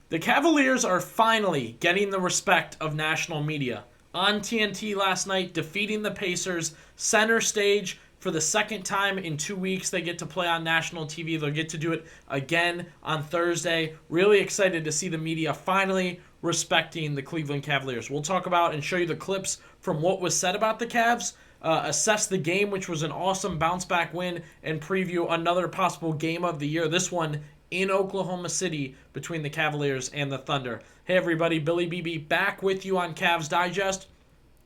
The Cavaliers are finally getting the respect of national media. On TNT last night, defeating the Pacers, center stage for the second time in 2 weeks. They get to play on national TV. They'll get to do it again on Thursday. Really excited to see the media finally respecting the Cleveland Cavaliers. We'll talk about and show you the clips from what was said about the Cavs, assess the game, which was an awesome bounce-back win, and preview another possible game of the year. This one in Oklahoma City between the Cavaliers and the Thunder. Hey everybody, Billy Beebe back with you on Cavs Digest.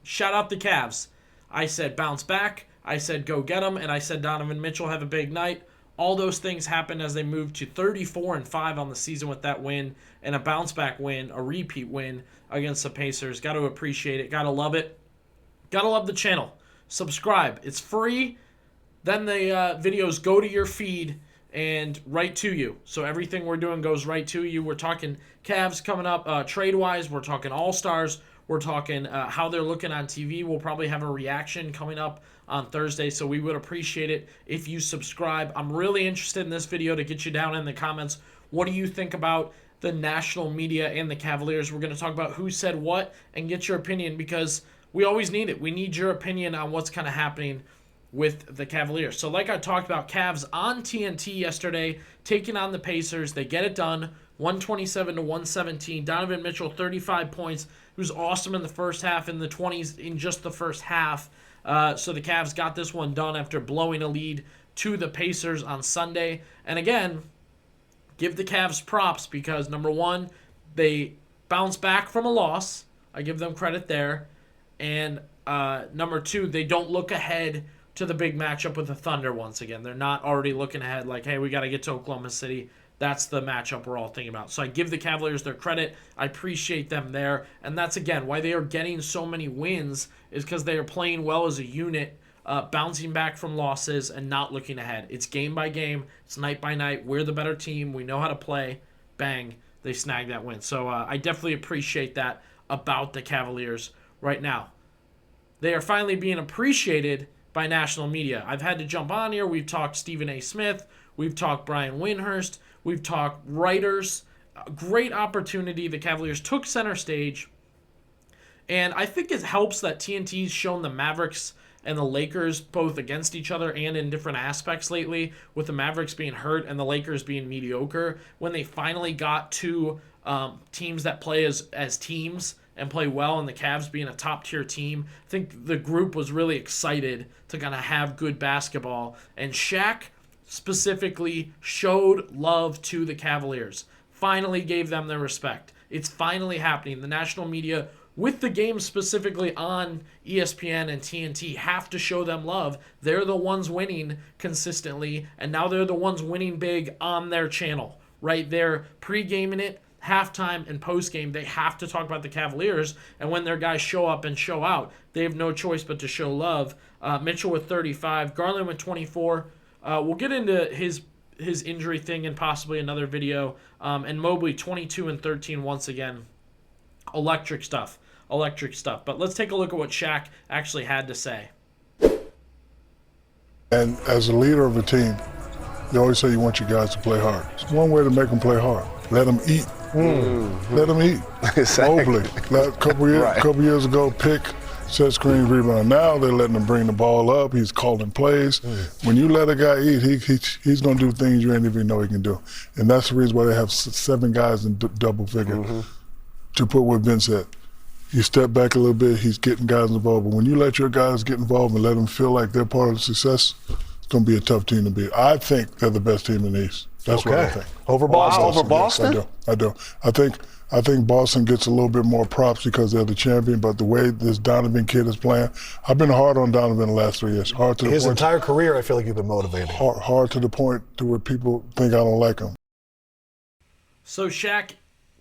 Shout out the Cavs. I said bounce back, I said go get them, and I said Donovan Mitchell have a big night. All those things happened as they moved to 34-5 on the season with that win and a bounce back win, a repeat win against the Pacers. Got to appreciate it, got to love it. Got to love the channel. Subscribe. It's free. Then the videos go to your feed and right to you. So everything we're doing goes right to you. We're talking Cavs coming up trade-wise. We're talking All-Stars. We're talking how they're looking on TV. We'll probably have a reaction coming up on Thursday, so we would appreciate it if you subscribe. I'm really interested in this video to get you down in the comments. What do you think about the national media and the Cavaliers? We're going to talk about who said what and get your opinion because we always need it. We need your opinion on what's kind of happening with the Cavaliers. So like I talked about, Cavs on TNT yesterday, taking on the Pacers. They get it done, 127-117. Donovan Mitchell, 35 points. He was awesome in the first half, in the 20s in just the first half. So the Cavs got this one done after blowing a lead to the Pacers on Sunday. And again, give the Cavs props because, number one, they bounced back from a loss. I give them credit there. And number two, they don't look ahead to the big matchup with the Thunder once again. They're not already looking ahead like, hey, we got to get to Oklahoma City. That's the matchup we're all thinking about. So I give the Cavaliers their credit. I appreciate them there. And that's, again, why they are getting so many wins is because they are playing well as a unit, bouncing back from losses and not looking ahead. It's game by game. It's night by night. We're the better team. We know how to play. Bang. They snag that win. So I definitely appreciate that about the Cavaliers right now. They are finally being appreciated by national media. I've had to jump on here. We've talked Stephen A. Smith. We've talked Brian Windhurst. We've talked writers. A great opportunity. The Cavaliers took center stage. And I think it helps that TNT's shown the Mavericks and the Lakers both against each other and in different aspects lately, with the Mavericks being hurt and the Lakers being mediocre. When they finally got to teams that play as teams and play well, and the Cavs being a top-tier team, I think the group was really excited to kind of have good basketball. And Shaq specifically showed love to the Cavaliers, finally gave them their respect. It's finally happening. The national media, with the game specifically on ESPN and TNT, have to show them love. They're the ones winning consistently, and now they're the ones winning big on their channel, right? They're pre-gaming it, halftime and postgame. They have to talk about the Cavaliers, and when their guys show up and show out, they have no choice but to show love. Mitchell with 35, Garland with 24. We'll get into his injury thing in possibly another video. And Mobley 22 and 13 once again. Electric stuff. But let's take a look at what Shaq actually had to say. And as a leader of a team, you always say you want your guys to play hard. It's one way to make them play hard. Let them eat. Mm-hmm. Let them eat. Exactly. Mobley, a couple years ago, pick, set screens, rebound. Now they're letting him bring the ball up. He's calling plays. When you let a guy eat, he's going to do things you ain't even know he can do. And that's the reason why they have 7 guys in double figure. To put what Ben said. You step back a little bit, he's getting guys involved. But when you let your guys get involved and let them feel like they're part of the success, it's going to be a tough team to beat. I think they're the best team in the East. That's what I think. Over Boston? Over Boston? Yes, I do. I think Boston gets a little bit more props because they're the champion, but the way this Donovan kid is playing, I've been hard on Donovan the last 3 years. His entire career, I feel like you've been motivated. Hard to the point to where people think I don't like him. So Shaq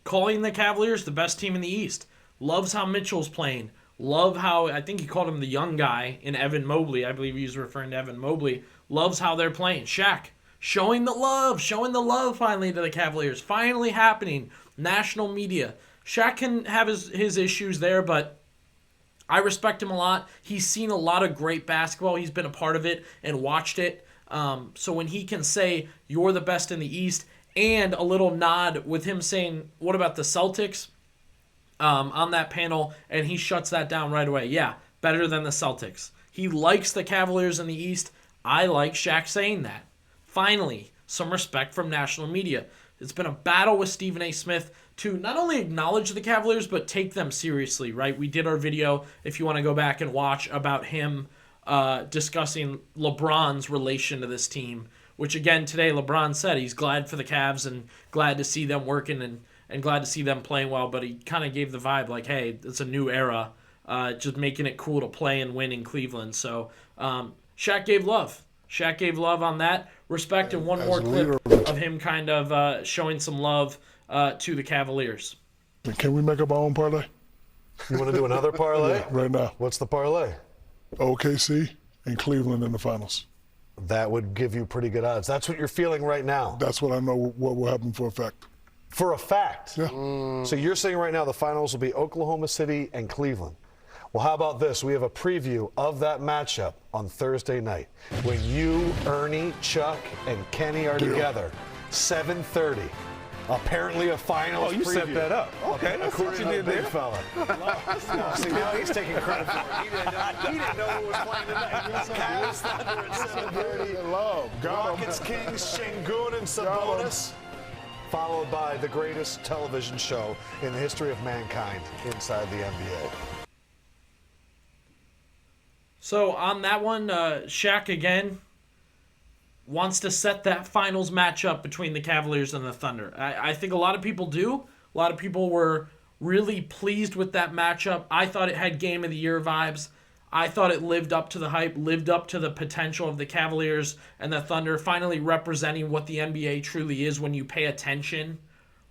calling the Cavaliers the best team in the East. Loves how Mitchell's playing. Love how, I think he called him the young guy in Evan Mobley. I believe he was referring to Evan Mobley. Loves how they're playing. Shaq showing the love finally to the Cavaliers. Finally happening. National media. Shaq can have his issues there, but I respect him a lot. He's seen a lot of great basketball. He's been a part of it and watched it. So when he can say, you're the best in the East, And a little nod with him saying, what about the Celtics on that panel? And he shuts that down right away. Yeah, better than the Celtics. He likes the Cavaliers in the East. I like Shaq saying that. Finally, some respect from national media. It's been a battle with Stephen A. Smith to not only acknowledge the Cavaliers, but take them seriously, right? We did our video, if you want to go back and watch, about him discussing LeBron's relation to this team, which again, today LeBron said he's glad for the Cavs and glad to see them working and glad to see them playing well, but he kind of gave the vibe like, hey, it's a new era, just making it cool to play and win in Cleveland. So Shaq gave love. Shaq gave love on that. Respect, and one more clip of him kind of showing some love to the Cavaliers. Can we make up our own parlay? You want to do another parlay? Yeah, right now. What's the parlay? OKC and Cleveland in the finals. That would give you pretty good odds. That's what you're feeling right now. That's what I know what will happen for a fact. For a fact? Yeah. So you're saying right now the finals will be Oklahoma City and Cleveland. Well, how about this? We have a preview of that matchup on Thursday night when you, Ernie, Chuck, and Kenny are together. 7:30. Apparently a finals Oh, you preview. set that up. Okay, that's what According you to the did big there. fella. See, now he's taking credit for it. He didn't know who was playing tonight. Cavs Thunder at 7:30. Love. Rockets, Kings, Şengün, and Sabonis. Followed by the greatest television show in the history of mankind inside the NBA. So on that one, Shaq again wants to set that finals matchup between the Cavaliers and the Thunder. I think a lot of people do. A lot of people were really pleased with that matchup. I thought it had Game of the Year vibes. I thought it lived up to the hype, lived up to the potential of the Cavaliers and the Thunder, finally representing what the NBA truly is when you pay attention,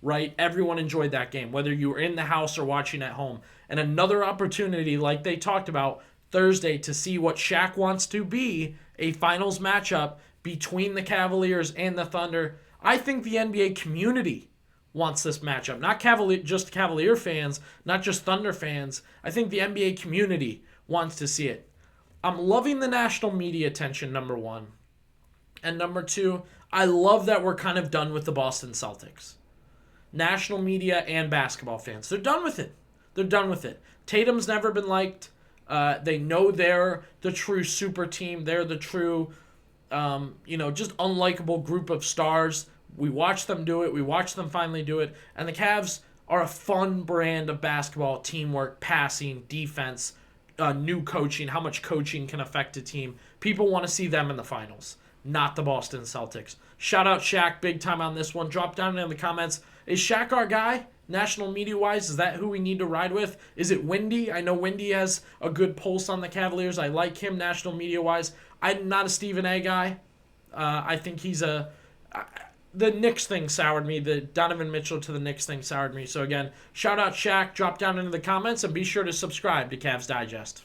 right? Everyone enjoyed that game, whether you were in the house or watching at home. And another opportunity, like they talked about Thursday, to see what Shaq wants to be a finals matchup between the Cavaliers and the Thunder. I think the NBA community wants this matchup. Not just Cavalier fans, not just Thunder fans. I think the NBA community wants to see it. I'm loving the national media attention, number one. And number two, I love that we're kind of done with the Boston Celtics. National media and basketball fans, they're done with it. They're done with it. Tatum's never been liked. They know they're the true super team. They're the true just unlikable group of stars. We watch them do it. We watch them finally do it. And the Cavs are a fun brand of basketball, teamwork, passing, defense, new coaching, how much coaching can affect a team. People want to see them in the finals, not the Boston Celtics. Shout out Shaq big time on this one. Drop down in the comments. Is Shaq our guy? National media-wise, is that who we need to ride with? Is it Windy? I know Windy has a good pulse on the Cavaliers. I like him national media-wise. I'm not a Stephen A. guy. I think he's the Knicks thing soured me. The Donovan Mitchell to the Knicks thing soured me. So again, shout out Shaq. Drop down into the comments and be sure to subscribe to Cavs Digest.